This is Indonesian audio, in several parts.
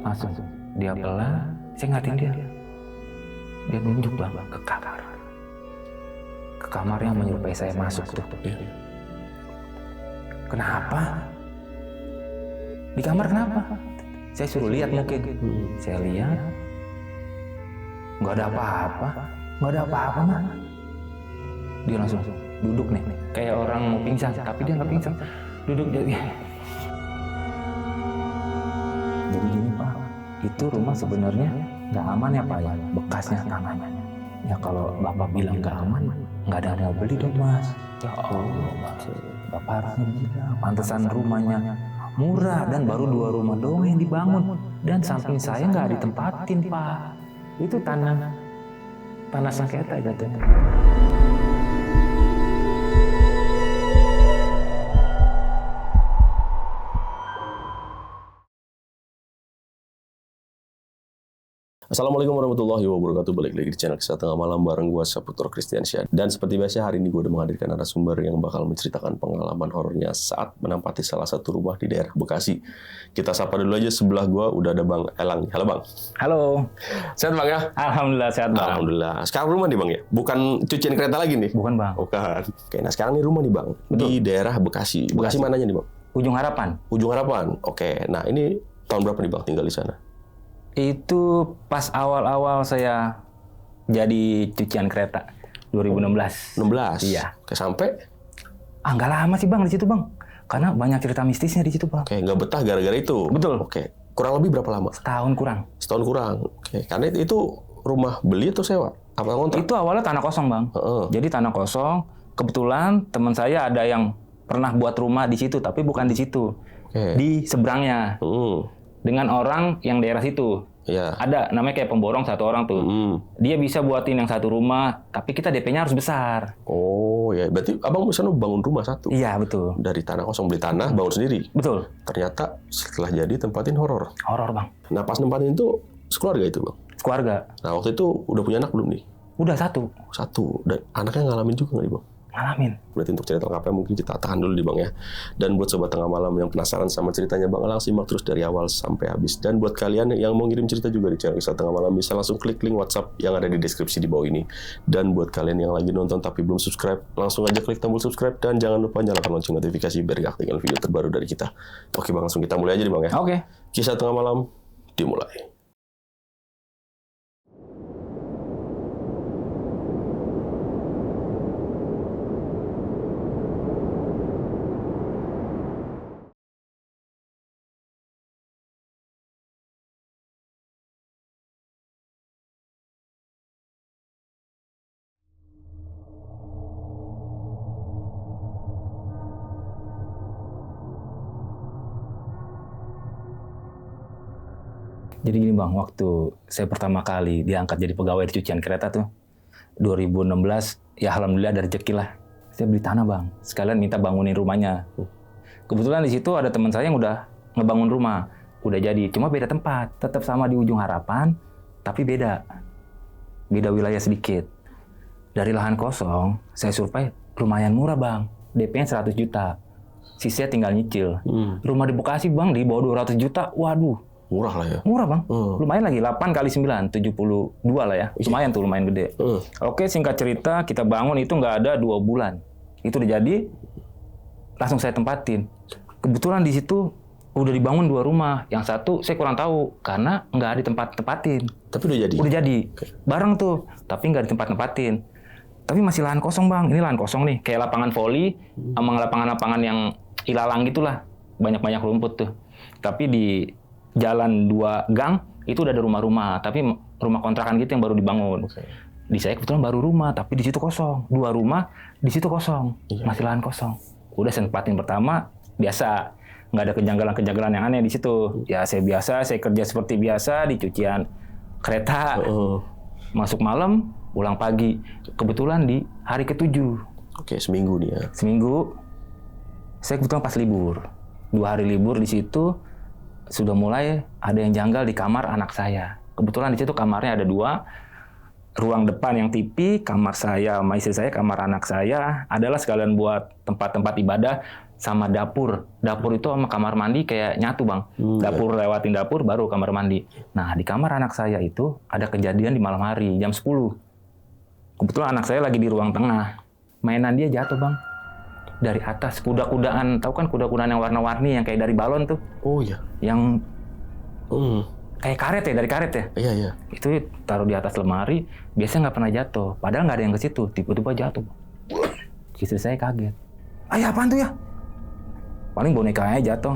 Langsung dia pelan, saya ngeliatin dia. Dia nunjuk bang ke kamar. Ke kamar yang menyerupai saya masuk tuh. Kenapa? Di kamar kenapa? Saya suruh lihat mungkin. Saya lihat, nggak ada apa-apa, mah. Dia langsung duduk nih, kayak orang mau pingsan, tapi dia nggak pingsan. Duduk jadi. Jadi gini Pak, itu rumah sebenarnya nggak aman ya Pak ya, bekasnya tanahnya. Ya kalau Bapak bilang nggak aman, nggak ada yang mau beli dong Mas. Ya Allah, Bapak harusnya bilang, pantesan rumahnya murah dan baru 2 rumah doang yang dibangun. Dan samping saya nggak ditempatin Pak. Itu tanah sengketa jatuhnya. Assalamualaikum warahmatullahi wabarakatuh. Balik lagi di channel Kisah Tengah Malam bareng gue Saputra Kristiansyah. Dan seperti biasa hari ini gue udah menghadirkan narasumber yang bakal menceritakan pengalaman horornya saat menempati salah satu rumah di daerah Bekasi. Kita sapa dulu aja, sebelah gue udah ada Bang Elang. Halo Bang. Halo. Sehat Bang ya? Alhamdulillah sehat Bang. Alhamdulillah. Sekarang rumah nih Bang ya? Bukan cucian kereta lagi nih? Bukan Bang. Bukan. Oke, nah sekarang nih rumah nih Bang. Betul. Di daerah Bekasi. Bekasi mananya nih Bang? Ujung Harapan. Ujung Harapan. Oke, nah ini tahun berapa nih Bang tinggal di sana? Itu pas awal-awal saya jadi cucian kereta 2016. 16. Iya. Oke, sampai? Nggak lama sih Bang di situ Bang. Karena banyak cerita mistisnya di situ Bang. Oke, nggak betah gara-gara itu. Betul. Oke. Kurang lebih berapa lama? Setahun kurang. Setahun kurang. Oke. Karena itu rumah beli atau sewa? Apa kontrak? Itu awalnya tanah kosong Bang. Jadi tanah kosong. Kebetulan teman saya ada yang pernah buat rumah di situ, tapi bukan di situ. Oke. Di seberangnya. Dengan orang yang daerah situ. Ya. Ada namanya kayak pemborong satu orang tuh. Dia bisa buatin yang satu rumah, tapi kita DP-nya harus besar. Oh ya, berarti abang misalnya bangun rumah satu. Iya betul. Dari tanah kosong beli tanah, bangun sendiri. Betul. Ternyata setelah jadi tempatin horor. Horor Bang. Nah pas nempatin itu sekeluarga itu Bang. Keluarga. Nah waktu itu udah punya anak belum nih? Udah satu. Satu. Dan anaknya ngalamin juga nggak nih Bang? Ngalamin. Berarti untuk cerita lengkapnya mungkin kita tahan dulu di Bang ya. Dan buat sobat tengah malam yang penasaran sama ceritanya Bang Elang, simak terus dari awal sampai habis. Dan buat kalian yang mau ngirim cerita juga di channel Kisah Tengah Malam, bisa langsung klik link WhatsApp yang ada di deskripsi di bawah ini. Dan buat kalian yang lagi nonton tapi belum subscribe, langsung aja klik tombol subscribe dan jangan lupa nyalakan lonceng notifikasi biar gak ketinggalan video terbaru dari kita. Oke Bang, langsung kita mulai aja nih Bang ya. Oke. Kisah Tengah Malam dimulai. Jadi gini Bang, waktu saya pertama kali diangkat jadi pegawai di cucian kereta tuh 2016, ya alhamdulillah ada rezeki lah. Saya beli tanah Bang, sekalian minta bangunin rumahnya. Kebetulan di situ ada teman saya yang udah ngebangun rumah, udah jadi, cuma beda tempat, tetap sama di Ujung Harapan, tapi beda wilayah sedikit. Dari lahan kosong, saya survei lumayan murah Bang, DP-nya 100 juta, sisanya tinggal nyicil. Rumah di Bekasi Bang di bawah 200 juta, waduh. Murah lah ya. Murah Bang, lumayan lagi, 8 kali 9, 72 lah ya. Lumayan tuh, lumayan gede. Oke, singkat cerita, kita bangun itu nggak ada 2 bulan. Itu udah jadi, langsung saya tempatin. Kebetulan di situ udah dibangun 2 rumah. Yang satu saya kurang tahu, karena nggak tempatin. Tapi udah jadi? Udah jadi, bareng tuh, tapi nggak tempatin. Tapi masih lahan kosong Bang, ini lahan kosong nih. Kayak lapangan voli, sama lapangan-lapangan yang ilalang gitulah. Banyak-banyak rumput tuh. Tapi di jalan 2 gang itu udah ada rumah-rumah, tapi rumah kontrakan gitu yang baru dibangun. Di saya kebetulan baru rumah, tapi di situ kosong. 2 rumah di situ kosong, masih lahan kosong. Udah saya tempatin pertama, biasa nggak ada kejanggalan-kejanggalan yang aneh di situ. Ya saya kerja seperti biasa di cucian kereta. Masuk malam, pulang pagi. Kebetulan di hari ke-7. Oke, seminggu nih ya. Seminggu, saya kebetulan pas libur. 2 hari libur di situ. Sudah mulai ada yang janggal di kamar anak saya. Kebetulan di situ kamarnya ada 2. Ruang depan yang TV, kamar saya sama istri saya, kamar anak saya adalah sekalian buat tempat-tempat ibadah. sama dapur. Dapur itu sama kamar mandi kayak nyatu bang. Dapur lewatin dapur baru kamar mandi. Nah di kamar anak saya itu ada kejadian di malam hari jam 10. Kebetulan anak saya lagi di ruang tengah. Mainan dia jatuh bang. Dari atas kuda-kudaan. Tahu kan kuda-kudaan yang warna-warni yang kayak dari balon tuh. Oh iya. Yang kayak karet ya, dari karet ya. Iya iya. Itu taruh di atas lemari. Biasanya nggak pernah jatuh. Padahal nggak ada yang ke situ. Tiba-tiba jatuh. Istri saya kaget. Ayah apaan tuh ya? Paling bonekanya jatuh.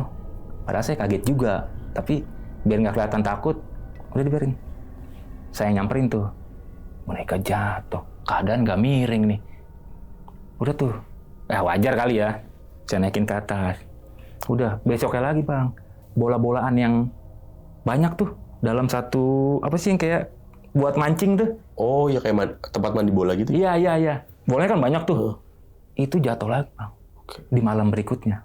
Padahal saya kaget juga. Tapi biar nggak kelihatan takut, udah dibiarin. Saya nyamperin tuh. Boneka jatuh. Keadaan nggak miring nih. Udah tuh. Wajar kali ya. Saya naikin ke atas. Udah, besoknya lagi bang. Bola-bolaan yang banyak tuh. Dalam satu, apa sih yang kayak buat mancing tuh. Oh ya kayak tempat mandi bola gitu? Iya. Bolanya kan banyak tuh. Itu jatuh lagi bang. Di malam berikutnya.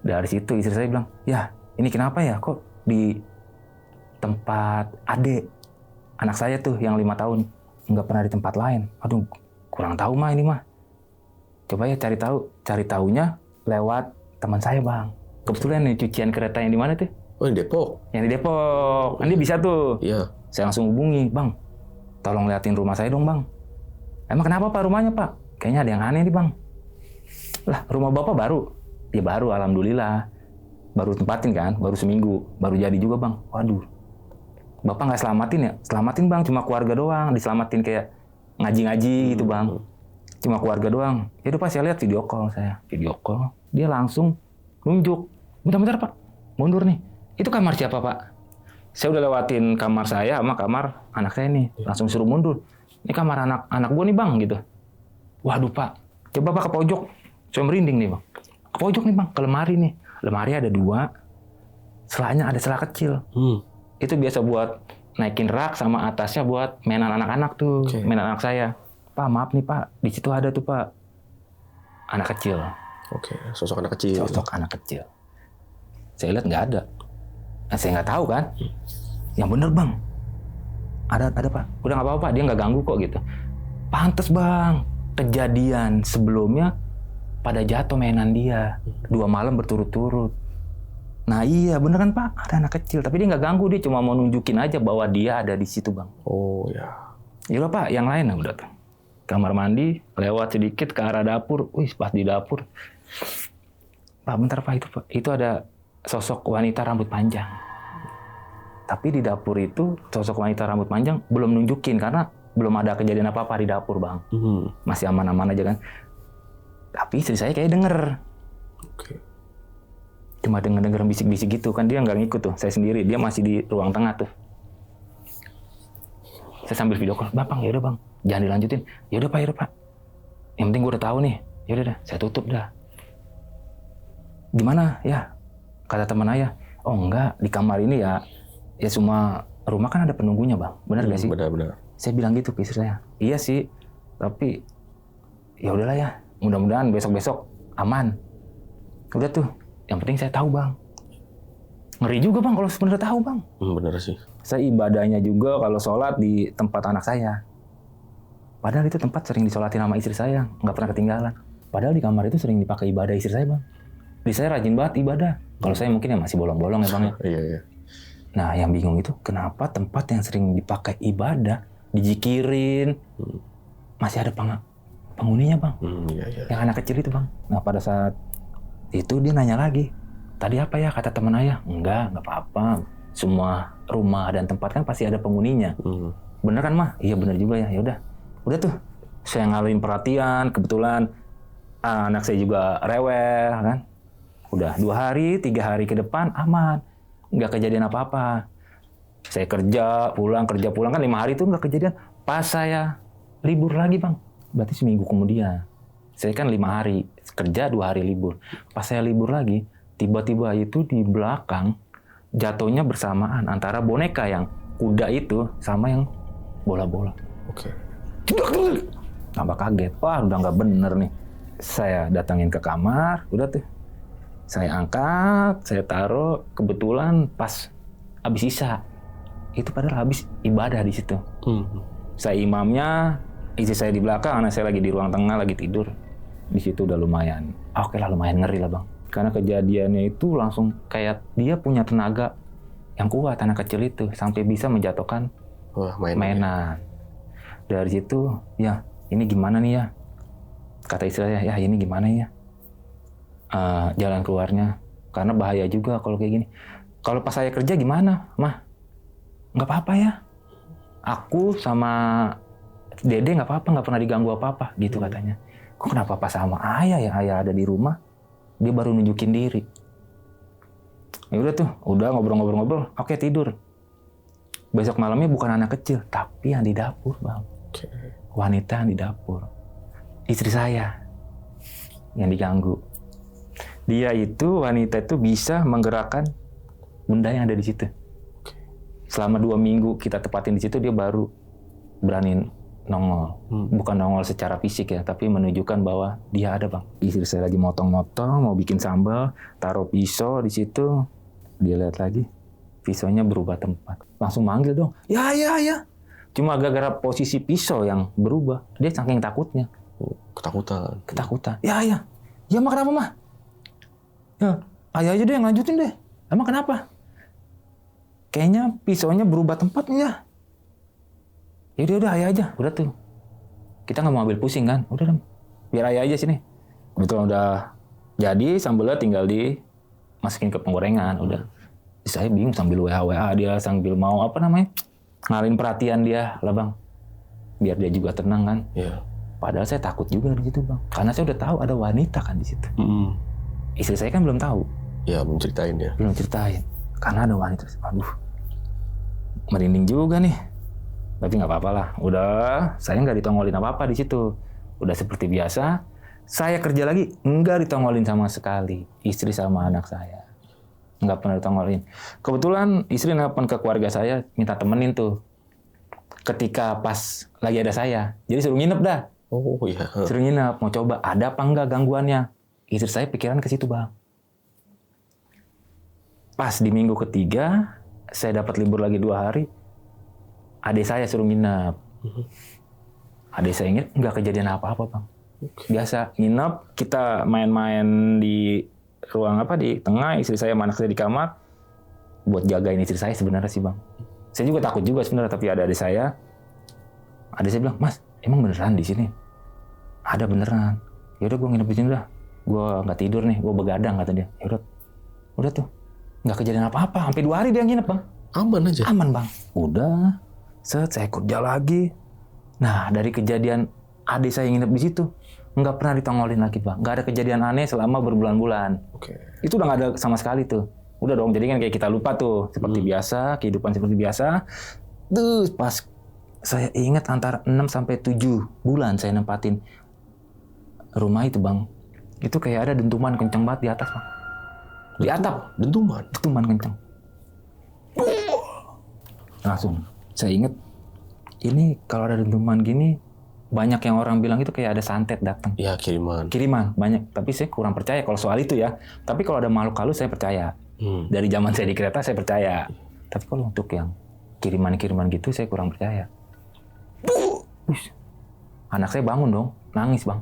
Dari situ istri saya bilang, ya ini kenapa ya kok di tempat adik anak saya tuh yang 5 tahun nggak pernah di tempat lain. Aduh kurang tahu mah ini mah. Coba ya cari taunya lewat teman saya bang. Kebetulan nih cucian kereta yang di mana tuh? Oh di Depok? Yang di Depok. Kan dia bisa tuh. Iya. Saya langsung hubungi, bang tolong liatin rumah saya dong bang. Emang kenapa pak rumahnya pak? Kayaknya ada yang aneh nih bang. Lah rumah bapak baru? Ya baru alhamdulillah. Baru tempatin kan, baru seminggu. Baru jadi juga bang. Waduh. Bapak nggak selamatin ya? Selamatin bang, cuma keluarga doang. Diselamatin kayak ngaji-ngaji gitu bang. Cuma keluarga doang. Ya udah pak saya lihat video call saya. Video call. Dia langsung nunjuk. Bentar-bentar pak, mundur nih. Itu kamar siapa pak? Saya udah lewatin kamar saya sama kamar anak saya nih. Langsung suruh mundur. Ini kamar anak gue nih bang gitu. Waduh pak, coba pak ke pojok. Saya merinding nih bang. Ke pojok nih bang, ke lemari nih. Lemari ada 2. Selanya ada sela kecil. Itu biasa buat naikin rak sama atasnya buat mainan anak-anak tuh. Mainan anak saya. Pak maaf nih pak, di situ ada tuh pak. Anak kecil. Oke, sosok anak kecil. Sosok anak kecil. Saya lihat nggak ada. Nah, saya nggak tahu kan. Yang bener bang. Ada pak. Udah nggak apa-apa, dia nggak ganggu kok gitu. Pantes bang. Kejadian sebelumnya pada jatuh mainan dia 2 malam berturut-turut. Nah iya bener kan pak, ada anak kecil tapi dia nggak ganggu, dia cuma mau nunjukin aja bahwa dia ada di situ bang. Oh ya. Iya pak, yang lain udah tuh. Kamar mandi, lewat sedikit ke arah dapur, pas di dapur. Pak bentar pak itu ada sosok wanita rambut panjang. Tapi di dapur itu sosok wanita rambut panjang belum nunjukin karena belum ada kejadian apa-apa di dapur bang. Masih aman-aman aja kan. Tapi istri saya kayak denger. Cuma denger bisik-bisik gitu kan, dia nggak ngikut tuh. Saya sendiri, dia masih di ruang tengah tuh. Saya sambil video call, bang ya udah bang, jangan dilanjutin. Ya udah pak. Yang penting gue udah tahu nih. Ya udah, saya tutup dah. Gimana ya? Kata teman ayah, oh enggak, di kamar ini ya semua rumah kan ada penunggunya bang. Benar gak sih? Benar. Saya bilang gitu ke istri saya. Iya sih, tapi ya udahlah ya. Mudah-mudahan besok-besok aman. Udah tuh, yang penting saya tahu bang. Ngeri juga bang kalau sebenarnya tahu bang. Bener sih. Saya ibadahnya juga kalau sholat di tempat anak saya. Padahal itu tempat sering disolatin sama istri saya, nggak pernah ketinggalan. Padahal di kamar itu sering dipakai ibadah istri saya bang. Istri saya rajin banget ibadah. Kalau saya mungkin ya masih bolong-bolong ya bang ya. Iya. Nah yang bingung itu kenapa tempat yang sering dipakai ibadah, dijikirin, masih ada penghuninya bang. Iya. Yang anak kecil itu bang. Nah pada saat itu dia nanya lagi. Tadi apa ya kata teman ayah? Enggak apa-apa. Semua rumah dan tempat kan pasti ada penghuninya. Bener kan mah? Iya bener juga ya. Ya udah tuh. Saya ngalihin perhatian. Kebetulan anak saya juga rewel kan. Udah 2 hari, 3 hari ke depan aman. Nggak kejadian apa-apa. Saya kerja pulang kan 5 hari itu nggak kejadian. Pas saya libur lagi bang. Berarti seminggu kemudian. Saya kan 5 hari kerja, 2 hari libur. Pas saya libur lagi, tiba-tiba itu di belakang jatuhnya bersamaan antara boneka yang kuda itu sama yang bola-bola. Oke. Tambah kaget. Wah udah nggak bener nih. Saya datangin ke kamar, udah tuh. Saya angkat, saya taruh. Kebetulan pas habis isya. Itu padahal habis ibadah di situ. Saya imamnya, istri saya di belakang, anak saya lagi di ruang tengah lagi tidur. Di situ udah lumayan. Oke lah, lumayan ngeri lah bang. Karena kejadiannya itu langsung kayak dia punya tenaga yang kuat, anak kecil itu sampai bisa menjatuhkan Wah, mainan. Dari situ, ya ini gimana nih ya? Kata istrinya, ya ini gimana ya? Jalan keluarnya. Karena bahaya juga kalau kayak gini. Kalau pas saya kerja gimana, Mah? Nggak apa-apa ya. Aku sama Dede nggak apa-apa, nggak pernah diganggu apa-apa, gitu katanya. Kok kenapa pas sama ayah ya? Ayah ada di rumah, dia baru nunjukin diri. Ya udah tuh, udah ngobrol-ngobrol, oke tidur. Besok malamnya bukan anak kecil, tapi yang di dapur, bang. Wanita yang di dapur. Istri saya yang diganggu. Dia itu, wanita itu bisa menggerakkan benda yang ada di situ. Selama 2 minggu kita tepatin di situ, dia baru berani nongol. Bukan nongol secara fisik ya, tapi menunjukkan bahwa dia ada, bang. Istri saya lagi motong-motong, mau bikin sambal, taruh pisau di situ. Dia lihat lagi, pisaunya berubah tempat. Langsung manggil dong, ya. Cuma gara-gara posisi pisau yang berubah, dia saking takutnya. Ketakutan. Ya. Ya mah kenapa mah? Ya, ayah aja deh yang lanjutin deh. Emang kenapa? Kayaknya pisaunya berubah tempat nih ya. Ya udah ayah aja, udah tuh. Kita nggak mau ambil pusing kan? Udah biar ayah aja sini. Betul udah jadi sambalnya tinggal dimasukin ke penggorengan, udah. Saya bingung sambil WA dia, sambil mau ngalihin perhatian dia lah bang. Biar dia juga tenang kan. Iya. Padahal saya takut juga di situ bang. Karena saya udah tahu ada wanita kan di situ. Istri saya kan belum tahu. Ya, belum ceritain ya. Belum ceritain. Karena ada wanita. Aduh, merinding juga nih. Tapi nggak apa-apa lah. Udah, saya nggak ditongolin apa-apa di situ. Udah seperti biasa. Saya kerja lagi, nggak ditongolin sama sekali. Istri sama anak saya. Nggak pernah ditongolin. Kebetulan istri nelpon ke keluarga saya, minta temenin tuh. Ketika pas lagi ada saya. Jadi suruh nginep dah. Oh iya. Suruh nginep, mau coba ada apa enggak gangguannya. Istri saya pikiran ke situ bang. Pas di minggu ketiga, saya dapat libur lagi 2 hari. Adik saya suruh nginep. Adik saya ingat nggak kejadian apa-apa bang. Biasa nginep, kita main-main di ruang di tengah, istri saya sama anak saya di kamar. Buat jagain istri saya sebenarnya sih bang. Saya juga takut juga sebenarnya, tapi ada adik saya. Adik saya bilang, Mas, emang beneran di sini? Ada beneran. Yaudah gue nginep di sini dah. Gue nggak tidur nih, gue begadang kata dia. Yaudah, udah tuh. Nggak kejadian apa-apa, sampai 2 hari dia nginep bang. Aman aja? Aman bang. Udah, saya kerja lagi. Nah, dari kejadian adik saya nginep di situ, nggak pernah ditongolin lagi bang. Nggak ada kejadian aneh selama berbulan-bulan. Itu udah nggak ada sama sekali tuh. Udah dong, jadi kan kayak kita lupa tuh. Seperti biasa, kehidupan seperti biasa. Terus pas saya ingat antara 6 sampai 7 bulan saya nempatin rumah itu bang. Itu kayak ada dentuman kenceng banget di atas bang. Di atap. Dentuman kenceng. Langsung saya ingat, ini kalau ada dentuman gini, banyak yang orang bilang itu kayak ada santet datang. Ya, kiriman Banyak. Tapi saya kurang percaya kalau soal itu ya. Tapi kalau ada makhluk halus saya percaya. Dari zaman saya di kereta saya percaya. Tapi kalau untuk yang kiriman gitu saya kurang percaya. Anak saya bangun dong, nangis bang.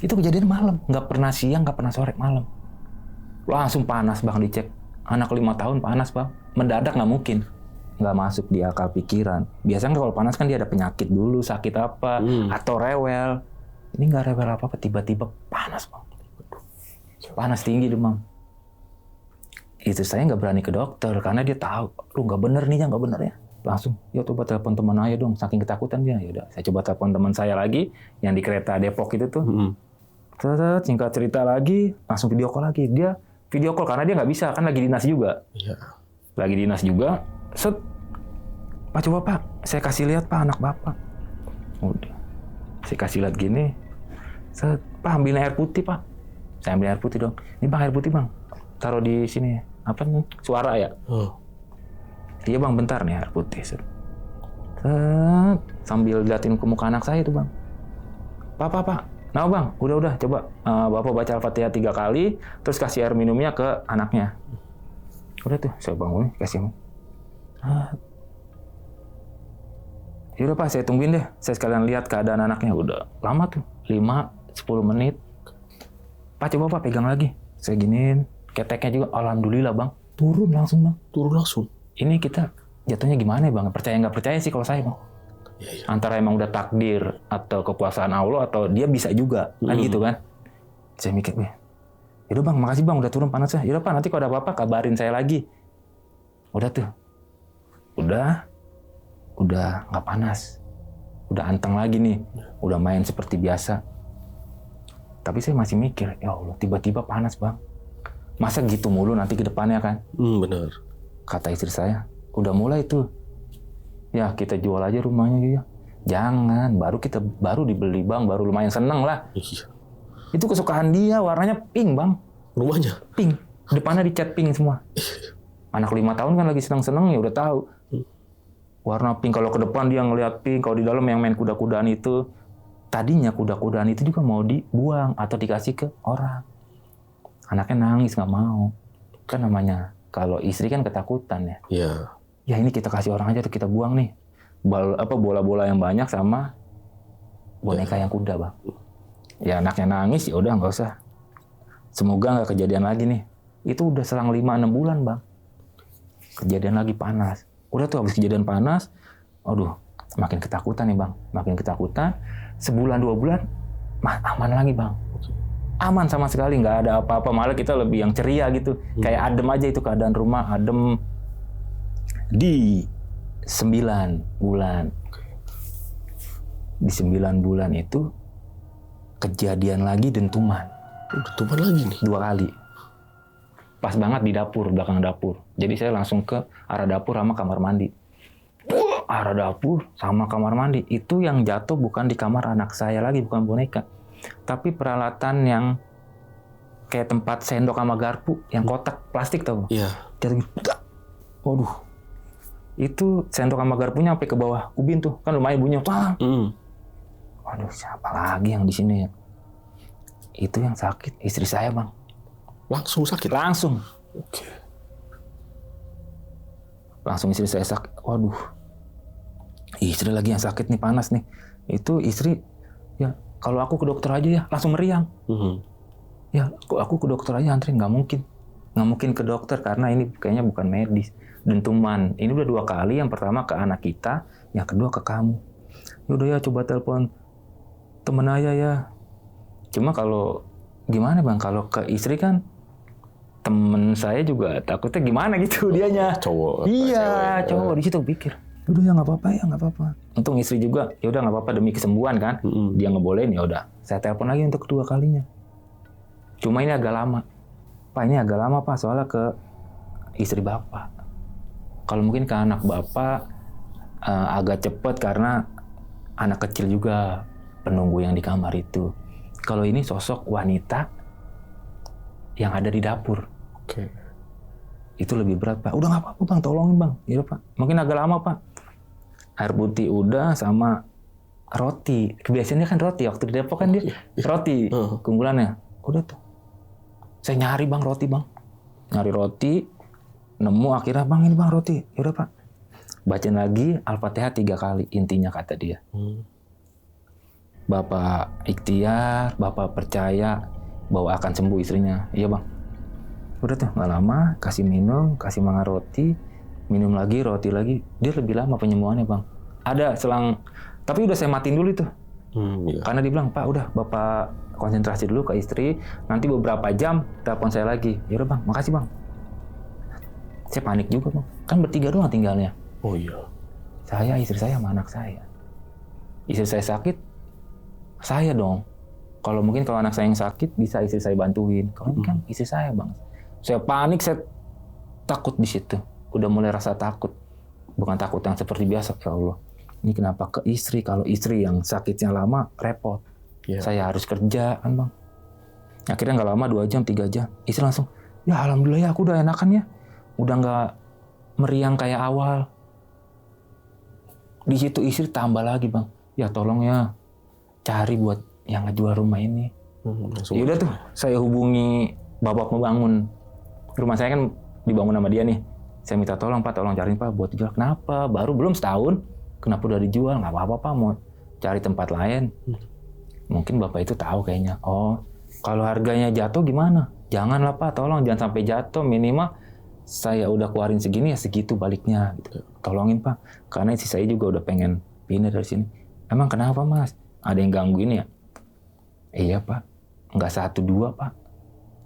Itu kejadian malam, nggak pernah siang, nggak pernah sore, malam. Langsung panas bang, dicek. Anak 5 tahun panas bang, mendadak nggak mungkin. Nggak masuk di akal pikiran. Biasanya kalau panas kan dia ada penyakit dulu, sakit apa, atau rewel. Ini nggak rewel apa-apa, tiba-tiba panas bang. Panas tinggi demam. Itu saya nggak berani ke dokter karena dia tahu, lu nggak bener nih ya, nggak bener ya. Langsung, ya coba telepon teman ayah dong, saking ketakutan dia. Yaudah, saya coba telepon teman saya lagi yang di kereta Depok itu tuh. Singkat cerita lagi, langsung video call lagi. Dia video call karena dia nggak bisa, kan lagi dinas juga. Lagi dinas juga. Set, Pak coba Pak, saya kasih lihat Pak anak Bapak. Udah, saya kasih lihat gini. Set, Pak ambilin air putih Pak. Saya ambil air putih dong. Ini Bang air putih Bang, taruh di sini. Apa nih? Suara ya? Iya Bang, bentar nih air putih. Set, sambil liatin ke muka anak saya itu Bang. Pak. Nah Bang, udah, coba Bapak baca Al-Fatihah 3 kali, terus kasih air minumnya ke anaknya. Udah tuh, saya bangun, kasih. Yaudah Pak, saya tungguin deh. Saya sekalian lihat keadaan anaknya. Udah lama tuh, 5 10 menit. Pak coba Pak pegang lagi. Saya giniin. Keteknya juga alhamdulillah Bang. Turun langsung Bang. Turun langsung. Ini kita jatuhnya gimana ya Bang? Percaya nggak percaya sih kalau saya Bang. Iya. Antara emang udah takdir atau kekuasaan Allah atau dia bisa juga. Kan gitu kan. Saya mikir, yaudah Bang, makasih Bang udah turun panasnya. Yaudah Pak, nanti kalau ada apa-apa kabarin saya lagi. Udah tuh. Udah nggak panas. Udah anteng lagi nih. Udah main seperti biasa. Tapi saya masih mikir, ya Allah, tiba-tiba panas Bang. Masa gitu mulu nanti ke depannya kan? Benar. Kata istri saya, udah mulai tuh. Ya kita jual aja rumahnya ya. Jangan, baru dibeli Bang, baru lumayan seneng lah. Iya. Itu kesukaan dia, warnanya pink Bang. Rumahnya? Pink. Depannya dicat pink semua. Anak 5 tahun kan lagi seneng-seneng ya udah tahu. Warna pink, kalau ke depan dia ngeliat pink, kalau di dalam yang main kuda-kudaan itu. Tadinya kuda-kudaan itu juga mau dibuang atau dikasih ke orang. Anaknya nangis nggak mau. Kan namanya kalau istri kan ketakutan ya. Iya. Ya ini kita kasih orang aja tuh, kita buang nih. Bola-bola yang banyak sama boneka yang kuda Bang. Ya anaknya nangis ya udah nggak usah. Semoga nggak kejadian lagi nih. Itu udah selang 5-6 bulan Bang. Kejadian lagi panas. Udah tuh habis kejadian panas, aduh makin ketakutan nih Bang. Makin ketakutan. Sebulan 2 bulan aman lagi Bang. Aman sama sekali, nggak ada apa-apa, malah kita lebih yang ceria gitu. Kayak adem aja itu keadaan rumah, adem. Di 9 bulan. Di 9 bulan itu kejadian lagi dentuman. Dentuman lagi nih? 2 kali. Pas banget di dapur, belakang dapur. Jadi saya langsung ke arah dapur sama kamar mandi. Arah dapur sama kamar mandi. Itu yang jatuh bukan di kamar anak saya lagi, bukan boneka. Tapi peralatan yang kayak tempat sendok sama garpu, yang kotak plastik tau. Iya. Jatuh gitu. Waduh. Itu sendok sama garpunya sampai ke bawah ubin tuh. Kan lumayan bunyinya. Waduh, siapa lagi yang di sini ya? Itu yang sakit istri saya Bang. Langsung sakit? Langsung. Oke. Langsung istri saya sakit. Waduh. Istri lagi yang sakit nih, panas nih. Itu istri, ya kalau aku ke dokter aja ya, langsung meriang. Ya aku ke dokter aja antri, nggak mungkin ke dokter karena ini kayaknya bukan medis. Dentuman, ini udah 2 kali. Yang pertama ke anak kita, yang kedua ke kamu. Yaudah ya coba telepon temen aja ya. Cuma kalau gimana Bang, kalau ke istri kan temen saya juga takutnya gimana gitu dianya. Cowok. Iya, cowok di situ pikir. Udah ya nggak apa-apa. Untung istri juga, ya udah nggak apa-apa demi kesembuhan kan. Dia ngebolehin ya udah. Saya telepon lagi untuk kedua kalinya. Cuma ini agak lama. Pak ini agak lama Pak, soalnya ke istri Bapak. Kalau mungkin ke anak Bapak agak cepet karena anak kecil juga penunggu yang di kamar itu. Kalau ini sosok wanita yang ada di dapur. Oke. Itu lebih berat Pak. Udah nggak apa-apa Bang, tolongin Bang. Iya Pak. Mungkin agak lama Pak. Air putih udah sama roti. Kebiasaannya kan roti. Waktu di Depok kan dia roti keunggulannya. Udah tuh. Saya nyari Bang roti Bang. Nyari roti. Nemu akhirnya Bang ini Bang roti. Yaudah Pak. Bacain lagi Al-Fatihah 3 kali. Intinya kata dia. Bapak ikhtiar, Bapak percaya bahwa akan sembuh istrinya. Iya Bang. Udah tuh nggak lama, kasih minum, kasih makan roti, minum lagi, roti lagi. Dia lebih lama penyembuhannya Bang. Ada selang, tapi udah saya matiin dulu itu. Iya. Karena dia bilang, Pak udah Bapak konsentrasi dulu ke istri, nanti beberapa jam telepon saya lagi. Ya udah Bang, makasih Bang. Saya panik juga Bang, kan bertiga doang tinggalnya. Oh iya. Saya, istri saya, sama anak saya. Istri saya sakit, saya dong. Kalau mungkin kalau anak saya yang sakit, bisa istri saya bantuin. Kalau ini kan istri saya Bang. Saya panik, saya takut di situ. Udah mulai rasa takut. Bukan takut yang seperti biasa, ya Allah. Ini kenapa ke istri? Kalau istri yang sakitnya lama, repot. Yeah. Saya harus kerja, kan Bang. Akhirnya nggak lama, 2 jam, 3 jam. Istri langsung, ya alhamdulillah ya aku udah enakan ya. Udah nggak meriang kayak awal. Di situ istri tambah lagi Bang. Ya tolong ya, cari buat yang ngejual rumah ini. Ya udah tuh, saya hubungi bapak membangun. Rumah saya kan dibangun sama dia nih. Saya minta tolong Pak, tolong cariin Pak buat dijual. Kenapa? Baru belum setahun. Kenapa udah dijual? Nggak apa-apa Pak, mau cari tempat lain. Mungkin bapak itu tahu kayaknya. Oh, kalau harganya jatuh gimana? Janganlah Pak, tolong jangan sampai jatuh. Minimal saya udah keluarin segini ya segitu baliknya. Gitu. Tolongin Pak, karena istri saya juga udah pengen pindah dari sini. Emang kenapa Mas? Ada yang gangguin ya? Iya Pak, nggak 1-2 Pak.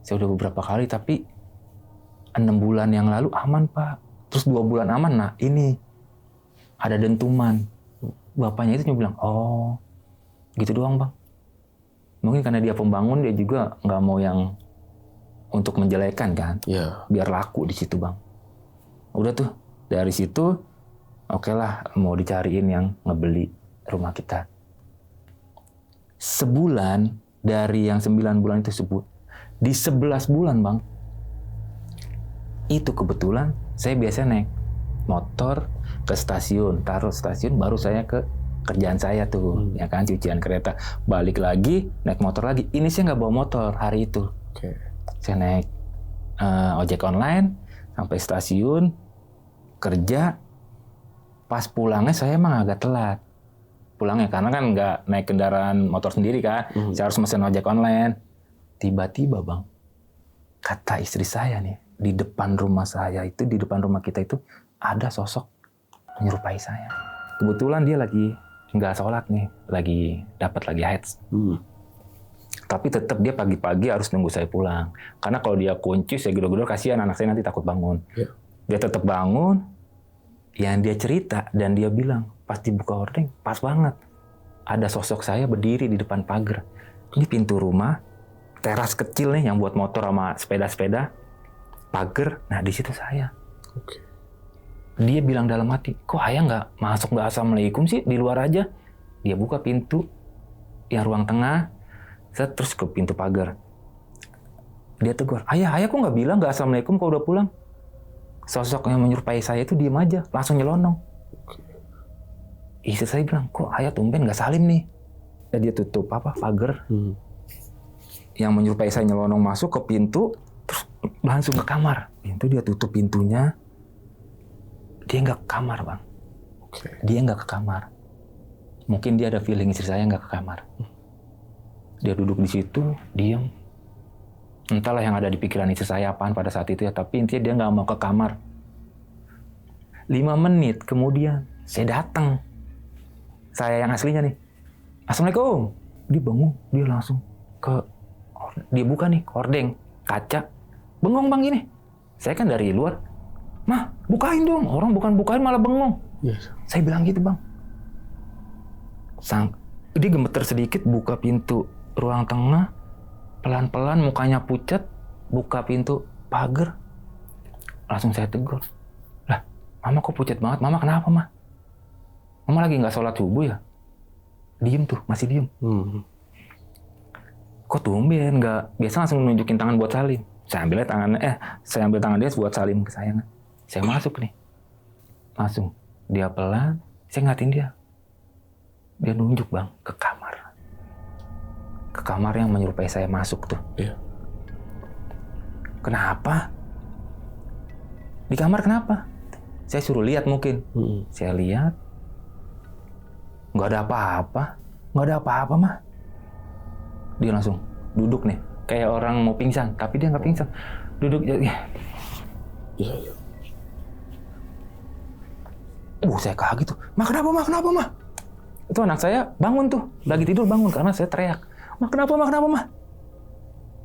Saya udah beberapa kali, tapi 6 bulan yang lalu aman Pak. Terus 2 bulan aman, nah ini ada dentuman. Bapaknya itu cuma bilang, oh gitu doang Bang. Mungkin karena dia pembangun, dia juga nggak mau yang untuk menjelekan kan. Ya. Biar laku di situ Bang. Udah tuh, dari situ oke lah mau dicariin yang ngebeli rumah kita. Sebulan dari yang 9 bulan itu di 11 bulan Bang, itu kebetulan saya biasa naik motor ke stasiun, taruh stasiun, baru saya ke kerjaan saya tuh, ya kan, cucian kereta, balik lagi naik motor lagi. Ini saya nggak bawa motor hari itu. Saya naik ojek online sampai stasiun, kerja. Pas pulangnya saya emang agak telat pulangnya karena kan nggak naik kendaraan motor sendiri kan. Saya harus mesen ojek online. Tiba-tiba Bang, kata istri saya nih, di depan rumah saya itu, di depan rumah kita itu ada sosok menyerupai saya. Kebetulan dia lagi nggak sholat nih, lagi haid. Tapi tetap dia pagi-pagi harus nunggu saya pulang. Karena kalau dia kunci, saya gedor-gedor, kasihan anak saya nanti takut bangun. Dia tetap bangun, yang dia cerita, dan dia bilang, pas dibuka hordeng, pas banget. Ada sosok saya berdiri di depan pagar. Ini pintu rumah, teras kecil nih yang buat motor sama sepeda-sepeda, pagar, nah di situ saya. Dia bilang dalam hati, kok ayah nggak masuk, nggak assalamualaikum sih, di luar aja. Dia buka pintu yang ruang tengah, terus ke pintu pagar. Dia tegur, ayah kok nggak bilang nggak assalamualaikum kok udah pulang? Sosok yang menyerupai saya itu diem aja, langsung nyelonong. Istri saya bilang, kok ayah tumben nggak salim nih? Dan dia tutup pagar. Yang menyerupai saya nyelonong masuk ke pintu, terus langsung ke kamar. Itu dia tutup pintunya. Dia nggak ke kamar Bang. Dia nggak ke kamar. Mungkin dia ada feeling istri saya nggak ke kamar. Dia duduk di situ, diam. Entahlah yang ada di pikiran istri saya apaan pada saat itu ya, tapi intinya dia nggak mau ke kamar. 5 menit kemudian, saya datang. Saya yang aslinya nih. Assalamualaikum. Dia bangun, dia langsung dia buka nih hordeng, kaca. Bengong Bang gini. Saya kan dari luar. Mah, bukain dong. Orang bukan bukain malah bengong. Saya bilang gitu Bang. Dia gemeter sedikit, buka pintu ruang tengah. Pelan-pelan mukanya pucat, buka pintu pagar. Langsung saya tegur. Lah, Mama kok pucat banget? Mama kenapa Mah? Mama lagi nggak sholat subuh ya? Diem tuh, masih diem. Kok tumben nggak? Biasa langsung nunjukin tangan buat salim. Saya ambil tangan dia buat salim ke saya. Saya masuk nih. Langsung. Dia pelan, saya ngeliatin dia. Dia nunjuk Bang, ke kamar. Ke kamar yang menyerupai saya masuk tuh. Kenapa? Di kamar kenapa? Saya suruh lihat mungkin. Saya lihat. Nggak ada apa-apa Mah. Dia langsung duduk nih. Kayak orang mau pingsan, tapi dia nggak pingsan. Duduk. Saya kaget tuh. Mah kenapa Mah? Itu anak saya bangun tuh. Lagi tidur bangun karena saya teriak. Mah kenapa Mah?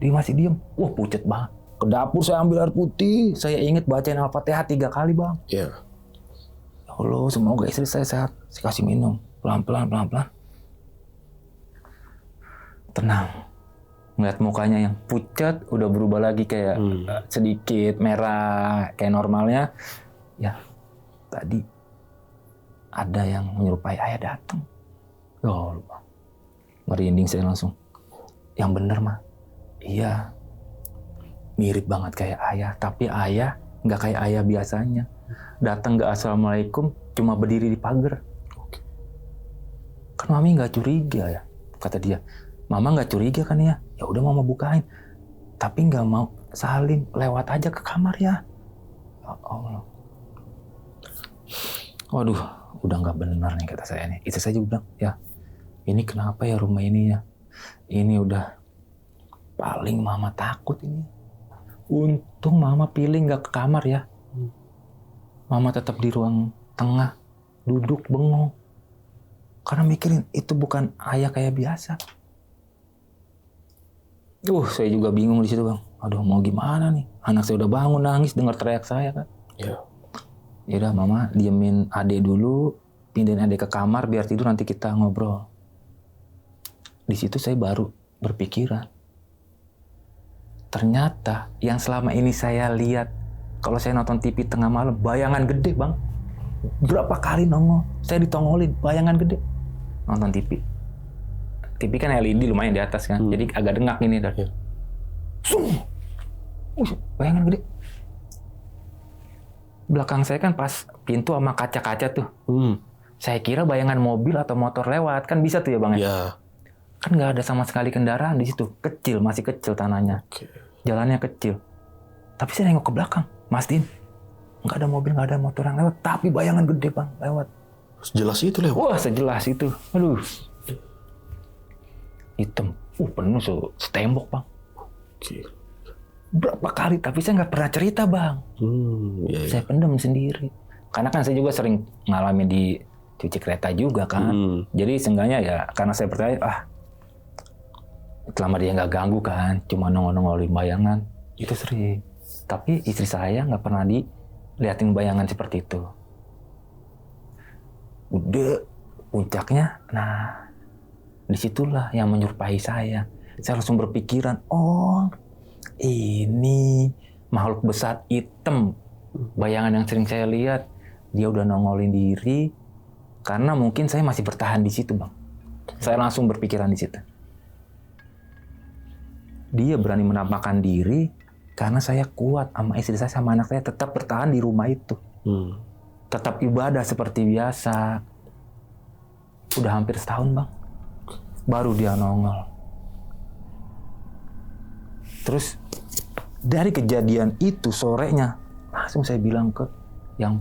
Dia masih diem. Wah pucet banget. Ke dapur saya ambil air putih. Saya inget bacain Al-Fatihah 3 kali Bang. Ya Allah, semoga istri saya sehat. Saya kasih minum. Pelan-pelan. Tenang. Ngeliat mukanya yang pucat, udah berubah lagi kayak sedikit merah. Kayak normalnya. Ya, tadi ada yang menyerupai ayah datang. Ya Allah. Merinding saya langsung. Yang bener Mah. Iya. Mirip banget kayak ayah. Tapi ayah nggak kayak ayah biasanya. Datang nggak assalamualaikum, cuma berdiri di pagar. Kan Mami nggak curiga ya, kata dia. Mama nggak curiga kan ya? Ya udah Mama bukain. Tapi nggak mau salim, lewat aja ke kamar ya. Ya Allah. Waduh, udah nggak benar nih kata saya nih. Itu saja bilang, ya ini kenapa ya rumah ini ya? ini udah paling mama takut ini. Untung mama pilih nggak ke kamar ya. Mama tetap di ruang tengah, duduk bengong. Karena mikirin itu bukan ayah kayak biasa. Saya juga bingung di situ bang. Aduh mau gimana nih? Anak saya udah bangun nangis dengar teriak saya kan. Iya. Ya udah mama diemin adek dulu, pindahin adek ke kamar biar tidur nanti kita ngobrol. Di situ saya baru berpikiran. Ternyata yang selama ini saya lihat kalau saya nonton TV tengah malam bayangan gede bang. Berapa kali nongol, saya ditongolin bayangan gede nonton TV. TV kan LED lumayan di atas kan, jadi agak dengak ini dah. Bayangan gede. Belakang saya kan pas pintu sama kaca-kaca tuh. Saya kira bayangan mobil atau motor lewat, kan bisa tuh ya bang ya? Iya. Kan nggak ada sama sekali kendaraan di situ, kecil, masih kecil tanahnya. Jalannya kecil. Tapi saya nengok ke belakang, mastiin nggak ada mobil, nggak ada motor yang lewat, tapi bayangan gede bang lewat. Sejelas itu lewat. Wah sejelas itu, aduh. Hitam, penuh setembok bang. Berapa kali, tapi saya nggak pernah cerita bang. Iya. Saya pendam sendiri. Karena kan saya juga sering ngalamin di cuci kereta juga kan. Jadi seenggaknya ya karena saya percaya, selama dia nggak ganggu kan, cuma nongol-nongolin bayangan, itu sering. Tapi istri saya nggak pernah diliatin bayangan seperti itu. Udah puncaknya, nah disitulah yang menyerupai saya. Saya langsung berpikiran, ini makhluk besar hitam. Bayangan yang sering saya lihat, dia udah nongolin diri, karena mungkin saya masih bertahan di situ bang. Saya langsung berpikiran di situ. Dia berani menampakkan diri, karena saya kuat sama istri saya sama anak saya tetap bertahan di rumah itu. Tetap ibadah seperti biasa. Udah hampir setahun bang. Baru dia nongol. Terus dari kejadian itu sorenya langsung saya bilang ke yang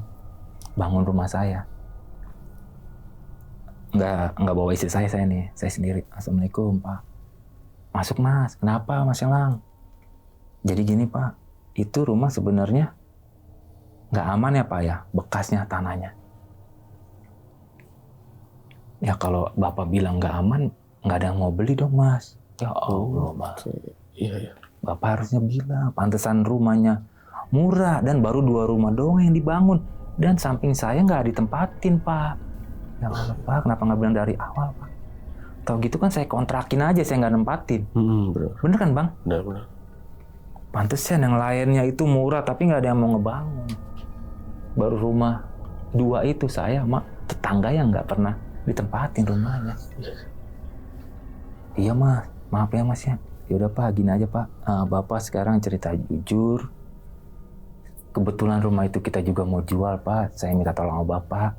bangun rumah saya. Nggak bawa istri saya nih, saya sendiri. Assalamualaikum pak. Masuk mas, kenapa mas Elang? Jadi gini pak, itu rumah sebenarnya nggak aman ya pak ya, bekasnya tanahnya. Ya kalau bapak bilang nggak aman, nggak ada yang mau beli dong mas. Ya Allah mas. Iya. Bapak harusnya bilang, pantesan rumahnya murah dan baru 2 rumah doang yang dibangun. Dan samping saya nggak ditempatin pak. Ya Allah pak, kenapa nggak bilang dari awal pak? Tahu gitu kan saya kontrakin aja, saya nggak nempatin. Bener kan bang? Bener. Pantesan yang lainnya itu murah tapi nggak ada yang mau ngebangun. Baru rumah 2 itu saya sama tetangga yang nggak pernah ditempatin rumahnya. Iya mas, maaf ya mas ya. Yaudah pak, gini aja pak. Bapak sekarang cerita jujur. Kebetulan rumah itu kita juga mau jual pak. Saya minta tolong sama bapak.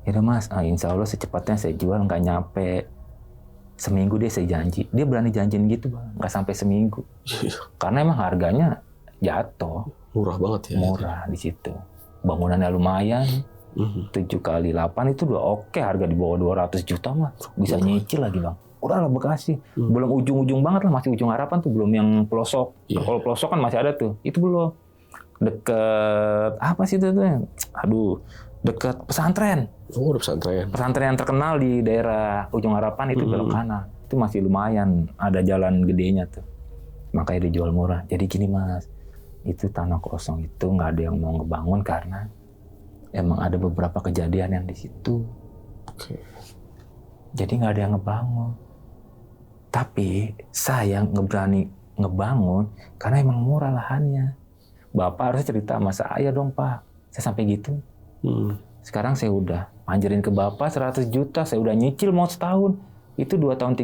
Yaudah mas, insya Allah secepatnya saya jual, nggak nyampe seminggu deh saya janji. Dia berani janjiin gitu bang, nggak sampai seminggu. Karena emang harganya jatuh. Murah banget ya. Murah di situ. Bangunannya lumayan. 7 kali 8 itu udah oke, harga di bawah 200 juta mah. Bisa nyicil lagi bang. Udah lah Bekasi. Belum ujung-ujung banget lah, masih ujung harapan tuh, belum yang pelosok. Kalau pelosok kan masih ada tuh. Itu belum. Deket apa sih itu tuh? Aduh, deket pesantren. Udah pesantren. Pesantren yang terkenal di daerah ujung harapan itu belok kanan. Itu masih lumayan, ada jalan gedenya tuh. Makanya dijual murah. Jadi gini mas, itu tanah kosong itu nggak ada yang mau ngebangun karena emang ada beberapa kejadian yang di situ. Jadi nggak ada yang ngebangun. Tapi saya berani ngebangun karena emang murah lahannya. Bapak harus cerita sama saya dong pak. Saya sampai gitu. Sekarang saya udah anjurin ke bapak 100 juta. Saya udah nyicil mau setahun. Itu 2 tahun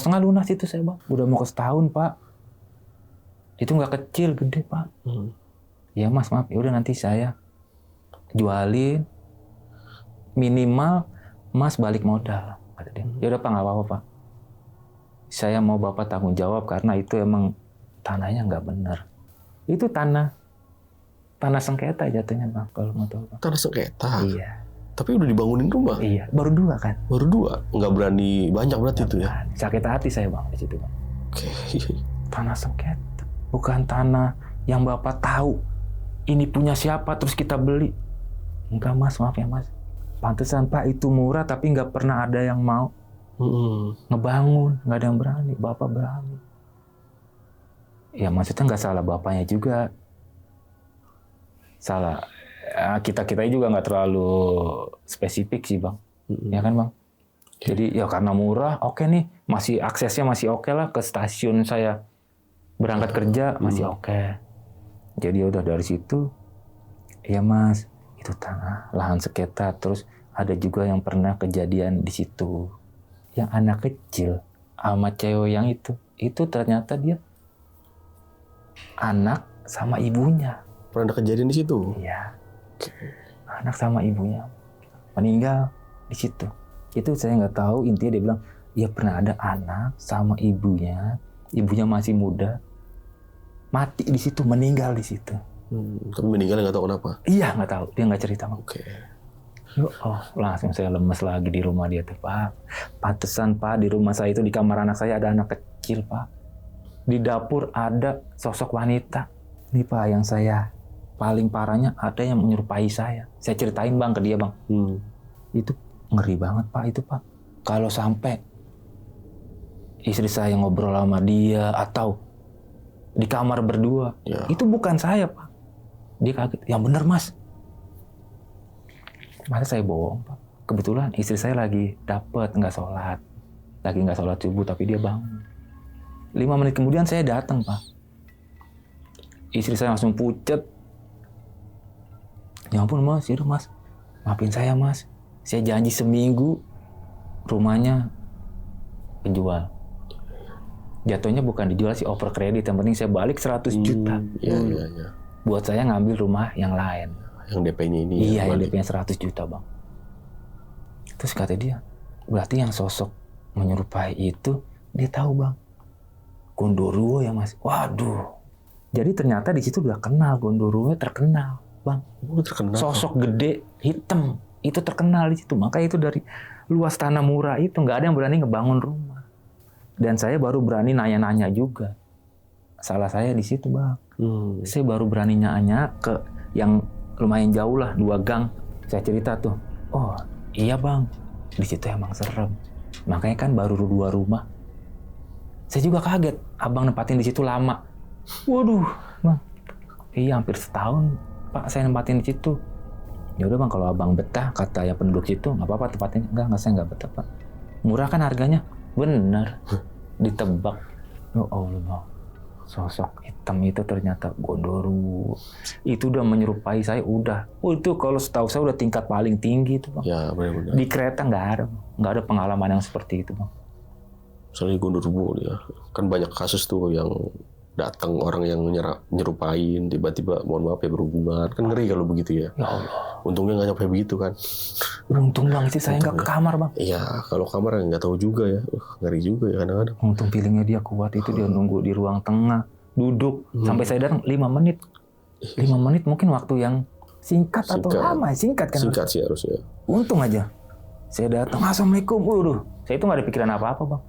setengah lunas itu saya bang. Udah mau ke setahun pak. Itu nggak kecil, gede pak. Ya mas maaf. Ya udah nanti saya jualin. Minimal mas balik modal. Ya udah pak, nggak apa-apa pak. Saya mau bapak tanggung jawab karena itu emang tanahnya nggak benar. Itu tanah sengketa jatuhnya bang, kalau mau tahu bang. Tanah sengketa? Iya. Tapi udah dibangunin rumah. Iya, baru 2 kan. Baru 2, nggak berani banyak berarti itu ya. Sakit hati saya bang di situ bang. Oke. Tanah sengketa, bukan tanah yang Bapak tahu ini punya siapa terus kita beli. Enggak mas, maaf ya mas. Pantesan Pak itu murah tapi nggak pernah ada yang mau ngebangun, nggak ada yang berani. Bapak berani. Ya maksudnya nggak salah bapaknya juga. Salah. Kita juga nggak terlalu spesifik sih bang, ya kan bang. Jadi ya karena murah, oke nih, masih aksesnya masih oke lah ke stasiun saya berangkat kerja masih oke. Jadi udah dari situ, ya mas, itu tanah lahan sengketa. Terus ada juga yang pernah kejadian di situ, yang anak kecil sama cewek yang itu ternyata dia anak sama ibunya. Pernah ada kejadian di situ? Iya. Anak sama ibunya meninggal di situ. Itu saya nggak tahu, intinya dia bilang ya pernah ada anak sama ibunya masih muda, mati di situ, meninggal di situ. Tapi meninggalnya nggak tahu kenapa. Iya nggak tahu, dia nggak cerita. Oke. Oh langsung saya lemes lagi di rumah dia tuh Pak. Pantesan Pak di rumah saya itu di kamar anak saya ada anak kecil Pak. Di dapur ada sosok wanita. Nih Pak yang saya paling parahnya ada yang menyerupai saya. Saya ceritain bang ke dia bang. Itu ngeri banget Pak itu Pak. Kalau sampai istri saya ngobrol sama dia atau di kamar berdua, itu bukan saya Pak. Dia kaget. Yang bener mas. Masa saya bohong Pak. Kebetulan istri saya lagi dapet nggak sholat subuh tapi dia bangun. 5 menit kemudian saya datang Pak. Istri saya langsung pucet. Ya ampun mas, yaudah mas, maafin saya mas. Saya janji seminggu rumahnya kejual. Jatuhnya bukan dijual sih, over kredit. Yang penting saya balik 100 juta. Iya. Buat saya ngambil rumah yang lain. Yang DP-nya ini. Iya, yang DP-nya 100 juta bang. Terus kata dia, berarti yang sosok menyerupai itu, dia tahu bang. Gondoruo ya mas. Waduh. Jadi ternyata di situ udah kenal, Gondoruo terkenal. Bang, terkenal. Sosok gede hitam itu terkenal di situ. Makanya itu dari luas tanah murah itu nggak ada yang berani ngebangun rumah. Dan saya baru berani nanya-nanya juga. Salah saya di situ bang. Saya baru berani nanya ke yang lumayan jauh lah, 2 gang. Saya cerita tuh, oh iya bang, di situ emang serem. Makanya kan baru 2 rumah. Saya juga kaget, abang nempatin di situ lama. Waduh, bang, iya hampir setahun. Pak, saya nempatin di situ. Ya udah bang, kalau abang betah, kata ya penduduk situ, nggak apa-apa tempatin. Enggak, saya nggak betah Pak. Murah kan harganya? Bener. Ditebak. Ya Allah bang, sosok hitam itu ternyata Gondoruo. Itu udah menyerupai saya, udah. Itu kalau setahu saya udah tingkat paling tinggi itu bang. Ya benar-benar. Di kereta nggak ada pengalaman yang seperti itu bang. Soalnya Gondoruo ya, kan banyak kasus tuh yang datang orang yang nyerupain, tiba-tiba mohon maaf ya berhubungan, kan ngeri kalau begitu ya. Ya Allah. Untungnya nggak nyampe begitu kan. Untung bang sih saya nggak ke kamar bang. Iya, kalau kamar nggak tahu juga ya, ngeri juga ya kadang-kadang. Untung feelingnya dia kuat itu, dia nunggu di ruang tengah, duduk sampai saya datang 5 menit. 5 menit mungkin waktu yang singkat atau lama, singkat kan? Singkat sih harusnya. Untung aja. Saya datang, assalamualaikum. Waduh, saya itu nggak ada pikiran apa-apa bang.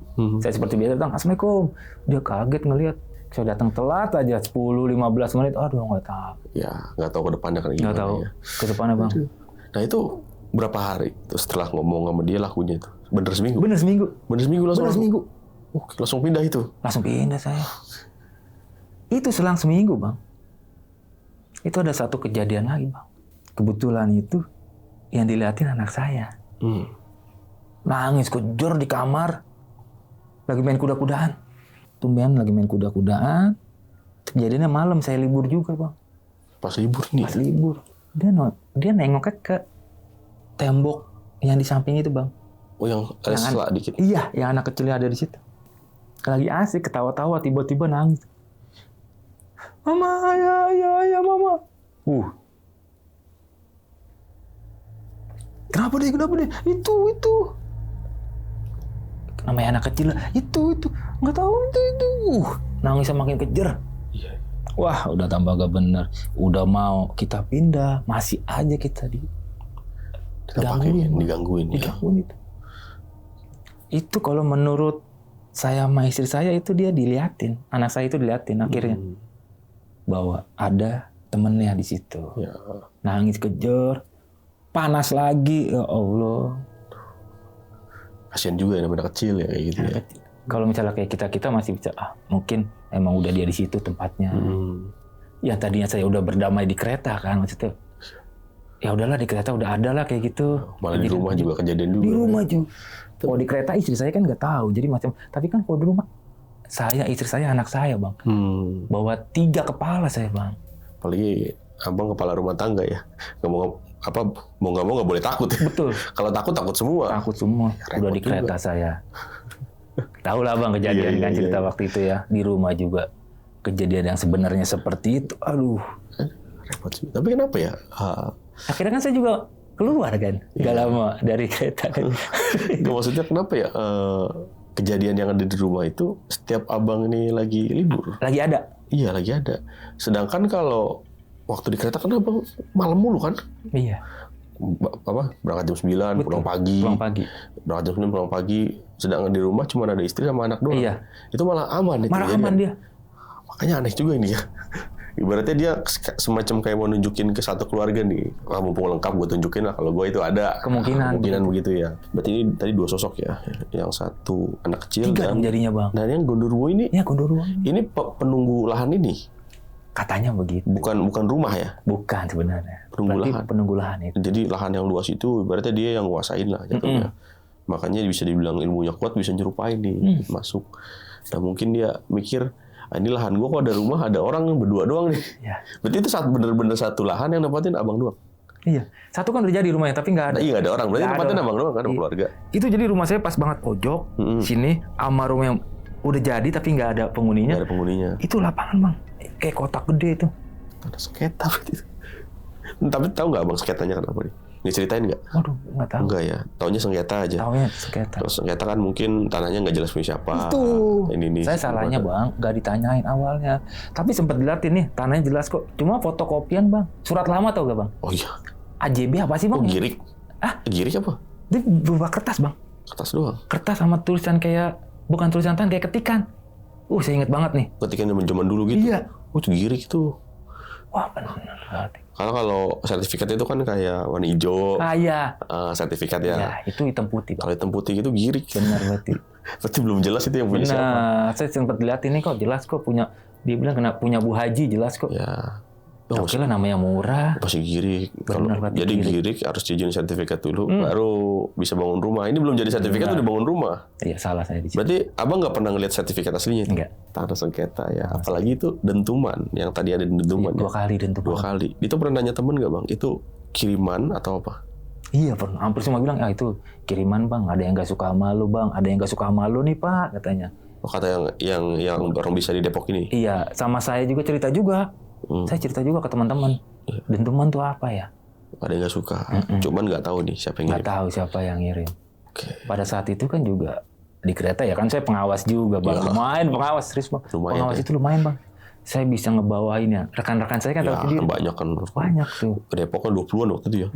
Saya seperti biasa datang, assalamualaikum. Dia kaget ngelihat. Saya datang telat aja 10-15 menit. Aduh nggak tahu. Ya nggak tahu ke depannya kan gimana. Nggak tahu ya. ke depannya bang. Nah itu berapa hari terus setelah ngomong sama dia lakunya itu? Bener seminggu? Bener seminggu. Bener seminggu langsung? Bener seminggu. Oke, langsung pindah itu? Langsung pindah saya. Itu selang seminggu bang. Itu ada satu kejadian lagi bang. Kebetulan itu yang dilihatin anak saya. Nangis kejer di kamar. Lagi main kuda-kudaan. Tumben lagi main kuda-kudaan. Kejadiannya malam, saya libur juga bang. Pas libur nih? Pas libur. Dia nengoknya ke tembok yang di samping itu bang. Oh yang ada selak dikit? Iya, yang anak kecilnya ada di situ. Lagi asik, ketawa-tawa, tiba-tiba nangis. Mama, ya mama. Kenapa deh? Itu. Namanya anak kecil, itu. Nggak tahu itu. Nangisnya makin kejer. Iya. Wah, udah tambah gak bener. Udah mau kita pindah, masih aja kita di. digangguin. Ya. Digangguin itu. Itu kalau menurut saya sama istri saya itu dia diliatin, anak saya itu diliatin akhirnya bahwa ada temennya di situ. Ya. Nangis kejer, panas lagi, ya Allah. Kasian juga ya, namanya kecil ya kayak gitu ya. Kalau misalnya kayak kita masih bisa, mungkin emang udah dia di situ tempatnya. Ya tadinya saya udah berdamai di kereta kan, maksudnya. Ya udahlah di kereta udah ada lah kayak gitu. Malah di rumah juga kejadian juga. Di rumah juga. Kalau di kereta istri saya kan nggak tahu, jadi macam. Tapi kan kalau di rumah, saya, istri saya, anak saya bang, bawa 3 kepala saya bang. Apalagi abang kepala rumah tangga ya, mau nggak mau nggak boleh takut. Betul. Kalau takut semua. Takut semua. Ya, udah di kereta juga. Saya. Tahu lah bang kejadian kan cerita waktu itu ya di rumah juga kejadian yang sebenarnya seperti itu. Aduh. Repot sih. Tapi kenapa ya? Akhirnya kan saya juga keluar kan, nggak lama dari kereta kan. Gak maksudnya kenapa ya kejadian yang ada di rumah itu setiap abang ini lagi libur. Lagi ada. Iya lagi ada. Sedangkan kalau waktu di kereta kan abang malam mulu kan? Iya. Berangkat jam 9, pulang pagi. Berangkat jam 9, pulang pagi. Sedangkan di rumah cuma ada istri sama anak doang. Iya. Itu malah aman. Malah aman dia. Makanya aneh juga ini ya. Ibaratnya dia semacam kayak mau nunjukin ke satu keluarga nih. Mumpung lengkap gue tunjukin lah kalau gue itu ada. Kemungkinan begitu ya. Berarti ini tadi 2 sosok ya. Yang satu anak kecil 3 dan jadinya bang. Dan yang gondorwo ini. Ya gondorwo. Ini penunggu lahan ini. Katanya begitu. Bukan rumah ya? Bukan sebenarnya. Penunggu lahan itu. Jadi lahan yang luas itu ibaratnya dia yang nguasain lah jatuhnya. Makanya bisa dibilang ilmunya kuat, bisa nyerupain nih masuk. Nah mungkin dia mikir, ini lahan gue kok ada rumah, ada orang berdua doang nih. Ya. Berarti itu bener-bener satu lahan yang nempatin abang doang. Iya. Satu kan udah jadi rumahnya, tapi nggak ada. Nah, iya nggak ada orang. Berarti nempatin abang doang kan, keluarga. Itu jadi rumah saya pas banget pojok sini, sama rumah yang udah jadi tapi nggak ada penghuninya. Nggak ada penghuninya. Itu lapangan bang, kayak kotak gede itu. Ada sengketa gitu. Tapi tahu nggak abang sengketanya kenapa nih? Diceritain nggak? Waduh, nggak tahu. Enggak ya, taunya sengketa aja. Taunya sengketa. Terus sengketa kan mungkin tanahnya nggak jelas punya siapa. Itu. Ini saya salahnya bang, nggak ditanyain awalnya. Tapi sempat dilihatin nih, tanahnya jelas kok. Cuma fotokopian bang, surat lama tau gak bang? Oh iya. AJB apa sih bang? Oh girik. Girik apa? Dia berupa kertas bang. Kertas doang. Kertas sama tulisan kayak, bukan tulisan tangan, kayak ketikan. Saya inget banget nih. Ketikan zaman dulu gitu? Iya. Oh itu girik tuh. Wah benar. Karena kalau sertifikat itu kan kayak warna hijau. Iya. Sertifikat ya. Ya, itu hitam putih. Kalau hitam putih itu girik. Benar berarti. Berarti belum jelas itu yang punya siapa. Nah, saya sempat lihat ini kok jelas kok punya. Dia bilang kena punya Bu Haji jelas kok. Ya. Oke lah namanya murah. Pasti girik. Kalau jadi girik harus diizinin sertifikat dulu, baru bisa bangun rumah. Ini belum jadi sertifikat udah bangun rumah. Iya salah saya di situ. Berarti abang nggak pernah ngeliat sertifikat aslinya? Enggak. Tanah sengketa ya. Apalagi itu dentuman. Yang tadi ada dentuman. Iya, 2 kali dentuman. 2 kali. Itu pernah nanya temen nggak bang? Itu kiriman atau apa? Iya pernah. Hampir semua bilang, itu kiriman bang. Ada yang nggak suka sama lu bang. Ada yang nggak suka sama lu nih pak katanya. Oh, kata yang orang bisa di Depok ini? Iya. Sama saya juga cerita juga. Saya cerita juga ke teman-teman. Dentuman tuh apa ya? Ada yang nggak suka. Cuman nggak tahu nih siapa yang ngirim. Nggak tahu siapa yang ngirim. Okay. Pada saat itu kan juga di kereta ya kan saya pengawas juga bang. Lumayan pengawas serius bang. Pengawas ya. Itu lumayan bang. Saya bisa ngebawain ya. Rekan-rekan saya kan tahu sendiri. Banyak kan. Banyak tuh. Depok kan 20-an waktu itu ya.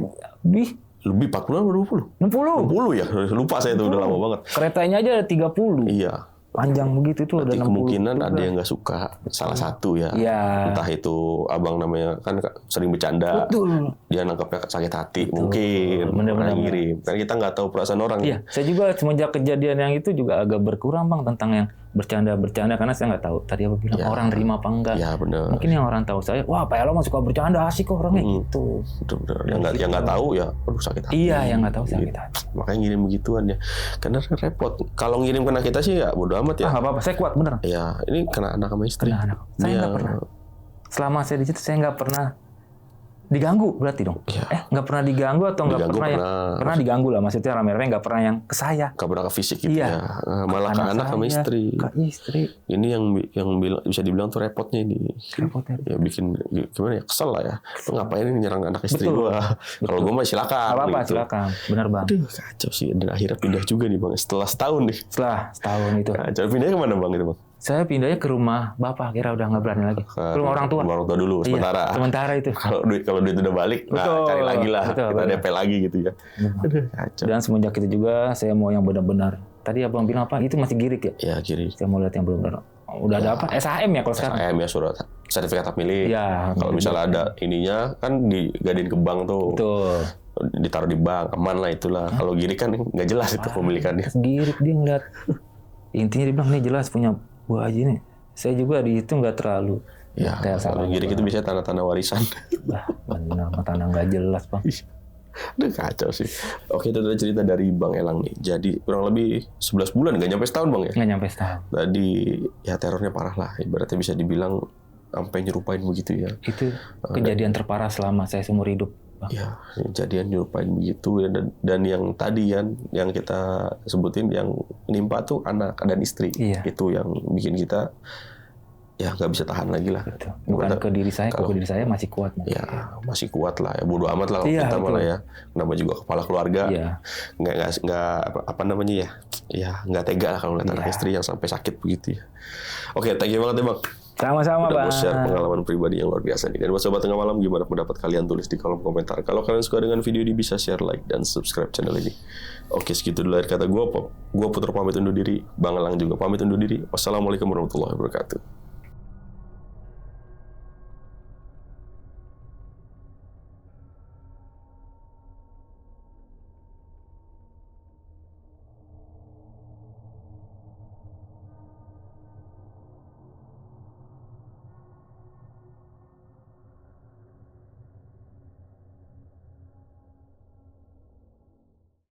Lebih 40 atau 20? 60 ya. Lupa saya tuh udah lama banget. Keretanya aja ada 30. Iya. Panjang begitu itu Berarti ada 60. Kemungkinan ada yang nggak suka. Salah satu ya. Iya. Entah itu abang namanya kan sering bercanda. Betul. Dia nangkapnya sakit hati. Mungkin. Benar-benar ngirim. Karena kita nggak tahu perasaan orang. Iya. Saya juga semenjak kejadian yang itu juga agak berkurang bang tentang yang bercanda karena saya nggak tahu tadi apa bilang orang terima apa enggak. Ya benar. Mungkin yang orang tahu saya, wah Pak Elo mah suka bercanda asik kok orangnya gitu. Benar. Yang nggak tahu ya, aduh sakit hati. Iya, yang nggak tahu sakit hati. Makanya ngirim begituan ya. Karena repot. Kalau ngirim kena kita sih ya bodo amat ya. Nggak apa-apa, saya kuat bener. Ya, ini kena anak sama istri. Kena anak. Saya nggak pernah. Selama saya di situ saya nggak pernah diganggu berarti dong. Ya. Nggak pernah diganggu atau nggak pernah yang pernah diganggu lah maksudnya rame-rame nggak pernah yang ke saya. Nggak pernah ke fisik gitu ya. Malah ke anak sama istri. Ke istri. Ini yang bilang bisa dibilang tuh repotnya ini. Repotnya. Ya bikin gimana ya, kesel lah ya. Lu ngapain ini nyerang anak istri gua? Kalau gua mah silakan. Apa-apa gitu. silakan. Benar bang. Aduh kacau sih. Dan akhirnya pindah juga nih bang. Setelah setahun nih. Setelah setahun itu. Kacau. Pindahnya kemana bang itu bang? Saya pindahnya ke rumah bapak, kira udah nggak berani lagi. Ke rumah orang tua. Rumah orang tua dulu sementara. Iya, sementara itu. Kalau duit udah balik, nah Betul, cari lagi lah, betul, kita betul. DP lagi gitu ya. Aduh, kacau. Dan semenjak itu juga saya mau yang benar-benar. Tadi abang bilang apa? Itu masih girik ya? Ya kiri. Saya mau lihat yang benar-benar. Udah ada apa? SHM ya kalau sekarang? SHM ya, surat sertifikat hak milik. Ya. Kalau misalnya ada ininya kan digadein ke bank tuh, Betul. ditaruh di bank, aman lah itulah. Kalau girik kan nggak jelas itu pemilikannya. Girik dia ngeliat. Intinya dia bilang nih jelas punya Bu Haji nih. Saya juga di itu nggak terlalu. Ya, kalau girik itu bisa tanda-tanda warisan. Bah, benar tanah nggak jelas bang. Udah kacau sih. Oke, itu adalah cerita dari Bang Elang nih. Jadi kurang lebih 11 bulan, nggak nyampe setahun Bang ya? Nggak nyampe setahun. Tadi ya terornya parah lah. Ibaratnya bisa dibilang sampai nyerupain begitu ya. Itu kejadian terparah selama saya seumur hidup. Bang. Ya, kejadian nyerupain begitu. Dan yang tadi yang kita sebutin, yang nimpa tuh anak dan istri. Iya. Itu yang bikin kita ya nggak bisa tahan lagi lah. Betul. Bukan ke diri saya, kalau ke diri saya masih kuat. Ya masih kuat lah ya, bodo amat lah kalau Iya, kita betul. malah ya, namanya juga kepala keluarga, Iya. nggak apa namanya ya nggak tega lah kalau ngeliat anak Iya. istri yang sampai sakit begitu ya. Oke, thank you banget ya Bang, Sama-sama udah bang. mau share pengalaman pribadi yang luar biasa nih. Dan buat sobat tengah malam, gimana pendapat kalian, tulis di kolom komentar. Kalau kalian suka dengan video ini, bisa share, like, dan subscribe channel ini. Oke, segitu dulu dari kata gue Putra pamit undur diri, Bang Elang juga pamit undur diri. Wassalamualaikum warahmatullahi wabarakatuh.